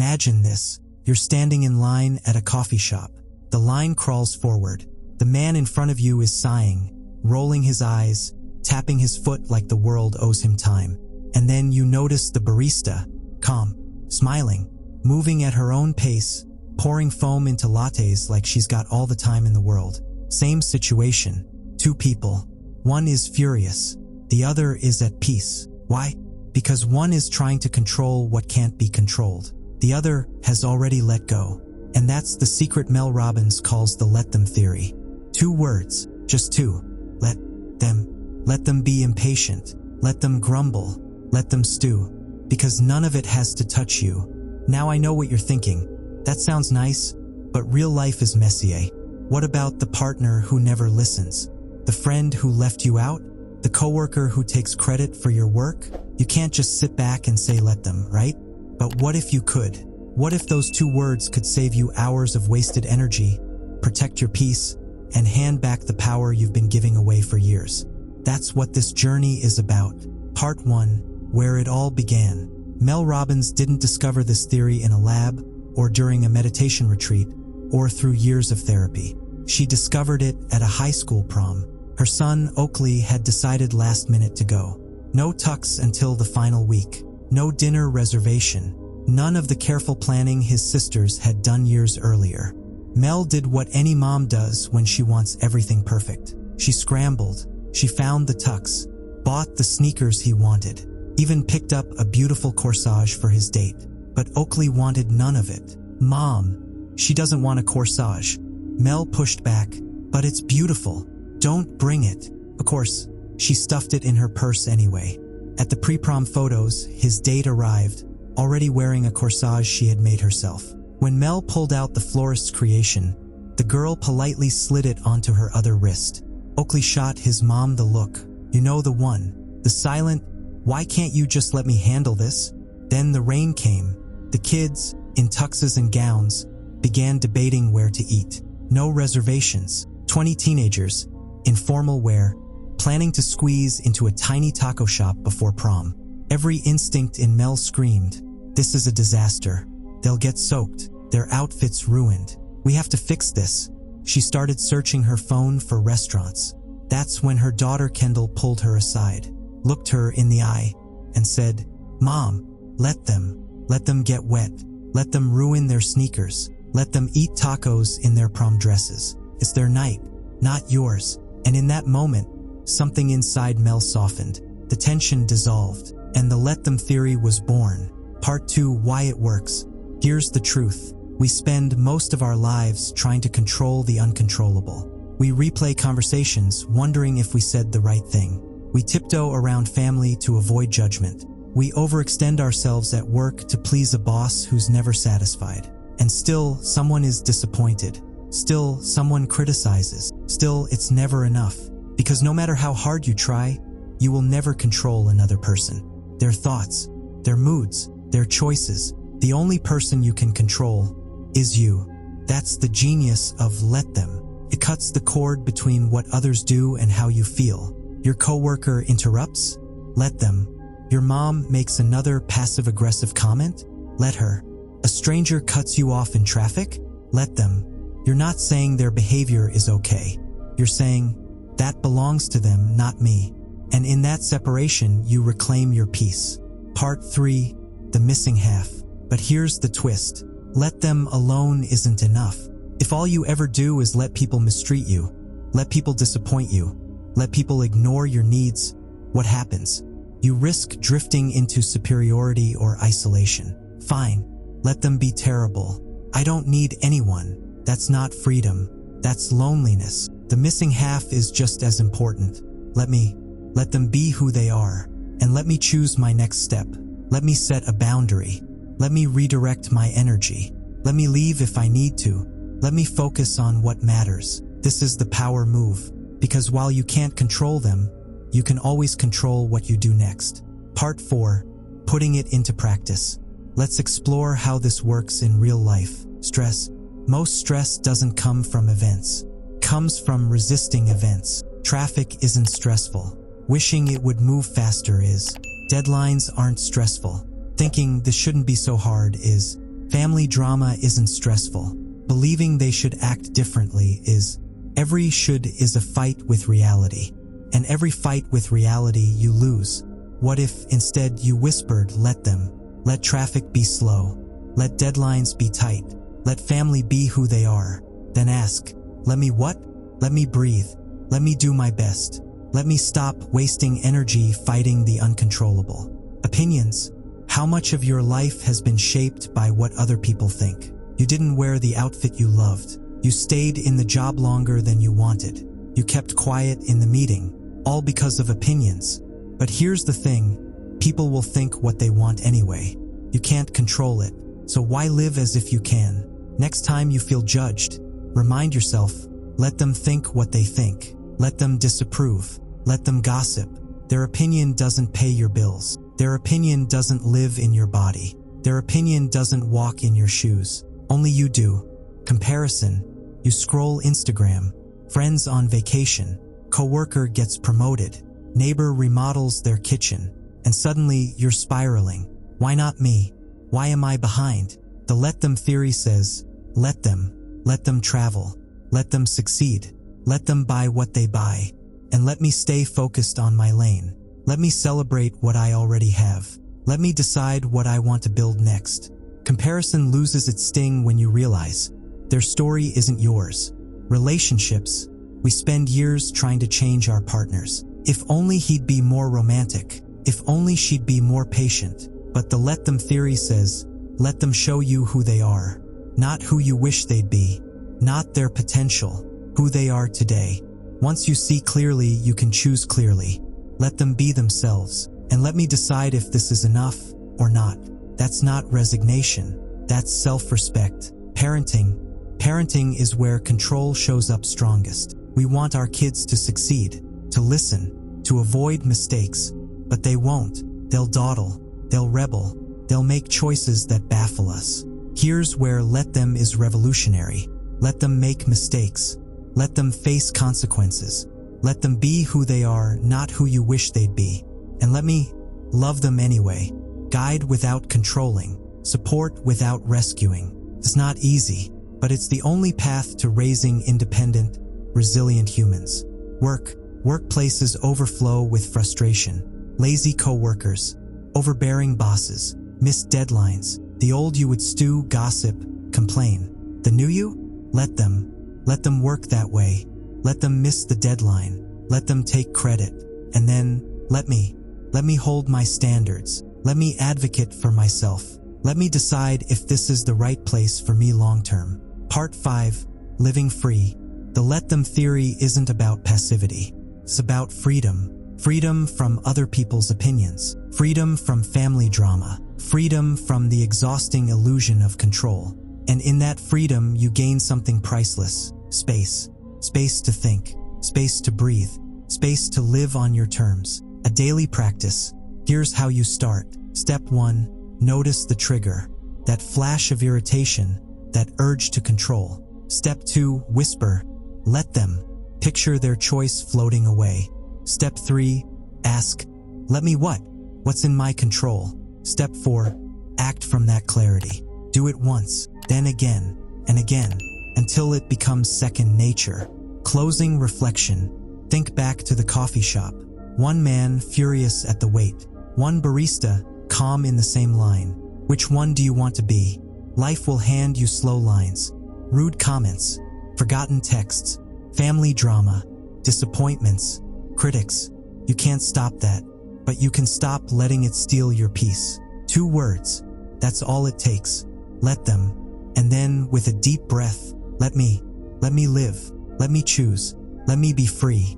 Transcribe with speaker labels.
Speaker 1: Imagine this. You're standing in line at a coffee shop. The line crawls forward. The man in front of you is sighing, rolling his eyes, tapping his foot like the world owes him time. And then you notice the barista, calm, smiling, moving at her own pace, pouring foam into lattes like she's got all the time in the world. Same situation. Two people. One is furious. The other is at peace. Why? Because one is trying to control what can't be controlled. The other has already let go. And that's the secret Mel Robbins calls the let them theory. 2 words, just 2. Let them. Let them be impatient. Let them grumble. Let them stew. Because none of it has to touch you. Now I know what you're thinking. That sounds nice, but real life is messy, eh? What about the partner who never listens? The friend who left you out? The coworker who takes credit for your work? You can't just sit back and say let them, right? But what if you could? What if those 2 words could save you hours of wasted energy, protect your peace, and hand back the power you've been giving away for years? That's what this journey is about. Part 1, where it all began. Mel Robbins didn't discover this theory in a lab, or during a meditation retreat, or through years of therapy. She discovered it at a high school prom. Her son, Oakley, had decided last minute to go. No tux until the final week. No dinner reservation. None of the careful planning his sisters had done years earlier. Mel did what any mom does when she wants everything perfect. She scrambled. She found the tux, bought the sneakers he wanted, even picked up a beautiful corsage for his date. But Oakley wanted none of it. Mom, she doesn't want a corsage. Mel pushed back. But it's beautiful. Don't bring it. Of course, she stuffed it in her purse anyway. At the pre-prom photos, his date arrived, already wearing a corsage she had made herself. When Mel pulled out the florist's creation, the girl politely slid it onto her other wrist. Oakley shot his mom the look. You know, the one. The silent, why can't you just let me handle this? Then the rain came. The kids, in tuxes and gowns, began debating where to eat. No reservations. 20 teenagers, in formal wear, planning to squeeze into a tiny taco shop before prom. Every instinct in Mel screamed, this is a disaster. They'll get soaked, their outfits ruined. We have to fix this. She started searching her phone for restaurants. That's when her daughter Kendall pulled her aside, looked her in the eye, and said, Mom, let them get wet. Let them ruin their sneakers. Let them eat tacos in their prom dresses. It's their night, not yours. And in that moment, something inside Mel softened. The tension dissolved, and the let them theory was born. Part 2, why it works. Here's the truth. We spend most of our lives trying to control the uncontrollable. We replay conversations, wondering if we said the right thing. We tiptoe around family to avoid judgment. We overextend ourselves at work to please a boss who's never satisfied. And still, someone is disappointed. Still, someone criticizes. Still, it's never enough. Because no matter how hard you try, you will never control another person. Their thoughts, their moods, their choices. The only person you can control is you. That's the genius of let them. It cuts the cord between what others do and how you feel. Your coworker interrupts? Let them. Your mom makes another passive-aggressive comment? Let her. A stranger cuts you off in traffic? Let them. You're not saying their behavior is okay. You're saying, that belongs to them, not me. And in that separation, you reclaim your peace. Part 3, the missing half. But here's the twist. Let them alone isn't enough. If all you ever do is let people mistreat you, let people disappoint you, let people ignore your needs, what happens? You risk drifting into superiority or isolation. Fine, let them be terrible. I don't need anyone. That's not freedom. That's loneliness. The missing half is just as important. Let them be who they are. And let me choose my next step. Let me set a boundary. Let me redirect my energy. Let me leave if I need to. Let me focus on what matters. This is the power move. Because while you can't control them, you can always control what you do next. Part 4, putting it into practice. Let's explore how this works in real life. Stress. Most stress doesn't come from events. It comes from resisting events. Traffic isn't stressful. Wishing it would move faster is. Deadlines aren't stressful. Thinking this shouldn't be so hard is. Family drama isn't stressful. Believing they should act differently is. Every should is a fight with reality. And every fight with reality you lose. What if instead you whispered, let them? Let traffic be slow. Let deadlines be tight. Let family be who they are. Then ask, let me what? Let me breathe. Let me do my best. Let me stop wasting energy fighting the uncontrollable. Opinions. How much of your life has been shaped by what other people think? You didn't wear the outfit you loved. You stayed in the job longer than you wanted. You kept quiet in the meeting, all because of opinions. But here's the thing, people will think what they want anyway. You can't control it, so why live as if you can? Next time you feel judged, remind yourself, let them think what they think. Let them disapprove. Let them gossip. Their opinion doesn't pay your bills. Their opinion doesn't live in your body. Their opinion doesn't walk in your shoes. Only you do. Comparison. You scroll Instagram. Friends on vacation. Coworker gets promoted. Neighbor remodels their kitchen. And suddenly you're spiraling. Why not me? Why am I behind? The let them theory says, let them. Let them travel. Let them succeed. Let them buy what they buy. And let me stay focused on my lane. Let me celebrate what I already have. Let me decide what I want to build next. Comparison loses its sting when you realize their story isn't yours. Relationships. We spend years trying to change our partners. If only he'd be more romantic. If only she'd be more patient. But the let them theory says, let them show you who they are. Not who you wish they'd be. Not their potential. Who they are today. Once you see clearly, you can choose clearly. Let them be themselves. And let me decide if this is enough or not. That's not resignation. That's self-respect. Parenting is where control shows up strongest. We want our kids to succeed, to listen, to avoid mistakes. But they won't. They'll dawdle. They'll rebel. They'll make choices that baffle us. Here's where let them is revolutionary. Let them make mistakes. Let them face consequences. Let them be who they are, not who you wish they'd be. And let me love them anyway. Guide without controlling. Support without rescuing. It's not easy, but it's the only path to raising independent, resilient humans. Workplaces overflow with frustration. Lazy coworkers. Overbearing bosses. Missed deadlines. The old you would stew, gossip, complain. The new you? Let them work that way. Let them miss the deadline. Let them take credit. And then, let me hold my standards. Let me advocate for myself. Let me decide if this is the right place for me long term. Part 5. Living free. The let them theory isn't about passivity. It's about freedom. Freedom from other people's opinions. Freedom from family drama. Freedom from the exhausting illusion of control. And in that freedom, you gain something priceless. Space. Space to think. Space to breathe. Space to live on your terms. A daily practice. Here's how you start. Step 1. Notice the trigger. That flash of irritation. That urge to control. Step 2. Whisper. Let them. Picture their choice floating away. Step 3. Ask. Let me what? What's in my control? Step 4. Act from that clarity. Do it once, then again, and again, until it becomes second nature. Closing reflection. Think back to the coffee shop. One man furious at the wait. One barista calm in the same line. Which one do you want to be? Life will hand you slow lines. Rude comments. Forgotten texts. Family drama. Disappointments. Critics. You can't stop that, but you can stop letting it steal your peace. 2 words. That's all it takes. Let them. And then, with a deep breath, let me live. Let me choose. Let me be free.